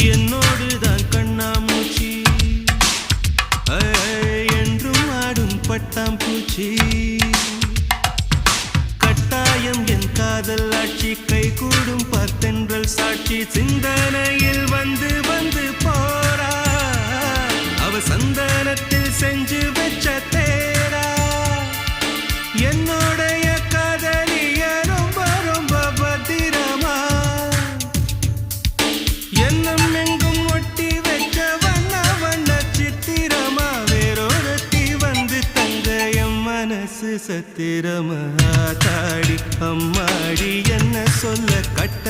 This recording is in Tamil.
என்னோடுதான் கண்ணாமூச்சி என்றும் ஆடும் பட்டாம்பூச்சி கட்டாயம் என் காதல் ஆட்சி கைகூடும் பார்த்தென்றல் சாட்சி சிந்தனையில் வந்து வந்து போறா அவ சந்தனத்தில் செஞ்சு வச்ச தேரா என்னோடைய காதலிய ரொம்ப ரொம்ப பத்திரமா என்னும் எங்கும் ஒட்டி வைக்க வண்ண வண்ண சித்திரமா வேறொருத்தி வந்து தங்க என் மனசு சத்திரமா தாடி அம்மாடி என்ன சொல்ல கட்ட